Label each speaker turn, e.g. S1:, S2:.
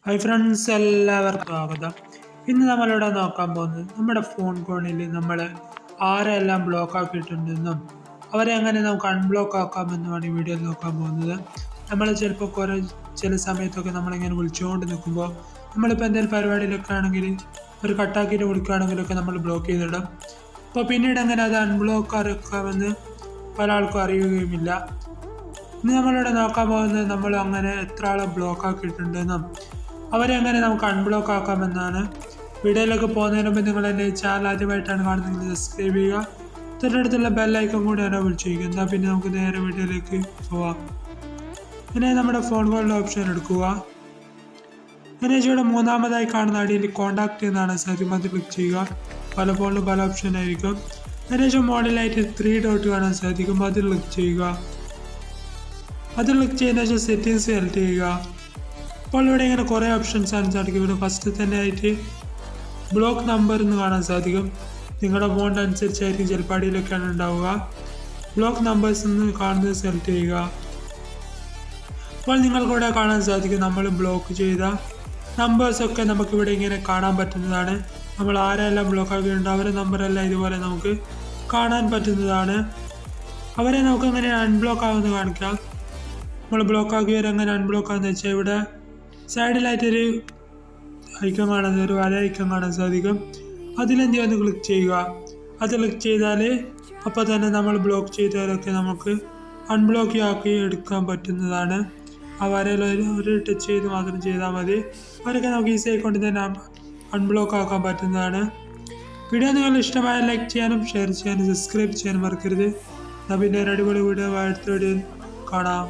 S1: Hi friends, എല്ലാവർക്കും സ്വാഗതം. ഇന്ന് നമ്മളിവിടെ നോക്കാൻ പോകുന്നത് നമ്മുടെ ഫോൺ കോണിൽ നമ്മൾ ആരെല്ലാം ബ്ലോക്ക് ആക്കിയിട്ടുണ്ടെന്നും അവരെ എങ്ങനെ നമുക്ക് അൺബ്ലോക്ക് ആക്കാമെന്നുമാണ് ഈ വീഡിയോയിൽ നോക്കാൻ പോകുന്നത്. നമ്മൾ ചിലപ്പോൾ ചില സമയത്തൊക്കെ നമ്മളിങ്ങനെ വിളിച്ചുകൊണ്ട് നിൽക്കുമ്പോൾ നമ്മളിപ്പോൾ എന്തെങ്കിലും പരിപാടിയിലൊക്കെ ആണെങ്കിൽ ഒരു കട്ടാക്കിയിട്ട് വിളിക്കുകയാണെങ്കിലൊക്കെ നമ്മൾ ബ്ലോക്ക് ചെയ്തിടും. അപ്പോൾ പിന്നീട് എങ്ങനെ അത് അൺബ്ലോക്ക് ആക്കാമെന്ന് പല ആൾക്കും അറിയുകയുമില്ല. ഇന്ന് നമ്മളിവിടെ നോക്കാൻ പോകുന്നത് നമ്മൾ അങ്ങനെ എത്ര ആളെ ബ്ലോക്ക് ആക്കിയിട്ടുണ്ടെന്നും അവരെ എങ്ങനെ നമുക്ക് അൺബ്ലോക്ക് ആക്കാമെന്നാണ്. വീഡിയോയിലേക്ക് പോകുന്നതിന് മുമ്പ് നിങ്ങൾ എൻ്റെ ചാനൽ ആദ്യമായിട്ടാണ് കാണുന്നതെങ്കിൽ സബ്സ്ക്രൈബ് ചെയ്യുക. തൊട്ടടുത്തുള്ള ബെല്ലൈക്കൺ കൂടി എന്നെ വിളിച്ചു ചോദിക്കുക. എന്നാൽ പിന്നെ നമുക്ക് നേരെ വീഡിയോയിലേക്ക് പോവാം. പിന്നെ നമ്മുടെ ഫോൺ കോളിൻ്റെ ഓപ്ഷൻ എടുക്കുക. അതിനുശേഷം ഇവിടെ മൂന്നാമതായി കാണുന്ന അടിയിൽ കോൺടാക്റ്റ് എന്നാണ് സാധിക്കും, അത് ക്ലിക്ക് ചെയ്യുക. പല ഫോണിലും പല ഓപ്ഷൻ ആയിരിക്കും. അതിനുശേഷം മോഡലായിട്ട് 3 ഡോട്ട് കാണാൻ സാധിക്കും, അത് ക്ലിക്ക് ചെയ്യുക. അത് ക്ലിക്ക് ചെയ്തതിനു ശേഷം സെറ്റിങ്സ് സെലക്ട് ചെയ്യുക. അപ്പോൾ ഇവിടെ ഇങ്ങനെ കുറേ ഓപ്ഷൻസ് ആണ് സാധിക്കും. ഇവിടെ ഫസ്റ്റ് തന്നെ ആയിട്ട് ബ്ലോക്ക് നമ്പർ എന്ന് കാണാൻ സാധിക്കും. നിങ്ങളുടെ ഫോണിൻ്റെ അനുസരിച്ചായിരിക്കും ചിലപ്പോൾ അടിയിലൊക്കെയാണ് ഉണ്ടാവുക. ബ്ലോക്ക് നമ്പേഴ്സ് എന്ന് കാണുന്നത് സെലക്ട് ചെയ്യുക. അപ്പോൾ നിങ്ങൾക്കിവിടെ കാണാൻ സാധിക്കും നമ്മൾ ബ്ലോക്ക് ചെയ്ത നമ്പേഴ്സൊക്കെ നമുക്കിവിടെ ഇങ്ങനെ കാണാൻ പറ്റുന്നതാണ്. നമ്മൾ ആരെല്ലാം ബ്ലോക്ക് ആക്കിയിട്ടുണ്ട് അവരെ നമ്പറെല്ലാം ഇതുപോലെ നമുക്ക് കാണാൻ പറ്റുന്നതാണ്. അവരെ നമുക്ക് എങ്ങനെ അൺബ്ലോക്ക് ആവുമെന്ന് കാണിക്കാം. നമ്മൾ ബ്ലോക്ക് ആക്കിയവരെ എങ്ങനെ അൺബ്ലോക്ക് ആകുമെന്ന് വെച്ചാൽ ഇവിടെ സൈഡിലായിട്ടൊരു ഐക്കൺ കാണാൻ, ഒരു വല ഐക്കൺ കാണാൻ സാധിക്കും. അതിലെന്ത് ഒന്ന് ക്ലിക്ക് ചെയ്യുക. അത് ക്ലിക്ക് ചെയ്താൽ അപ്പോൾ തന്നെ നമ്മൾ ബ്ലോക്ക് ചെയ്തവരൊക്കെ നമുക്ക് അൺബ്ലോക്ക് ആക്കി എടുക്കാൻ പറ്റുന്നതാണ്. ആ വരയിൽ ഒരു ടച്ച് ചെയ്ത് മാത്രം ചെയ്താൽ മതി. അവരൊക്കെ നമുക്ക് ഈസി ആയിക്കൊണ്ട് തന്നെ അൺബ്ലോക്ക് ആക്കാൻ പറ്റുന്നതാണ്. വീഡിയോ നിങ്ങൾ ഇഷ്ടമായ ലൈക്ക് ചെയ്യാനും ഷെയർ ചെയ്യാനും സബ്സ്ക്രൈബ് ചെയ്യാനും മറക്കരുത്. എന്നാൽ പിന്നെ ഒരു അടിപൊളി വീഡിയോ അടുത്ത വീഡിയോയിൽ കാണാം.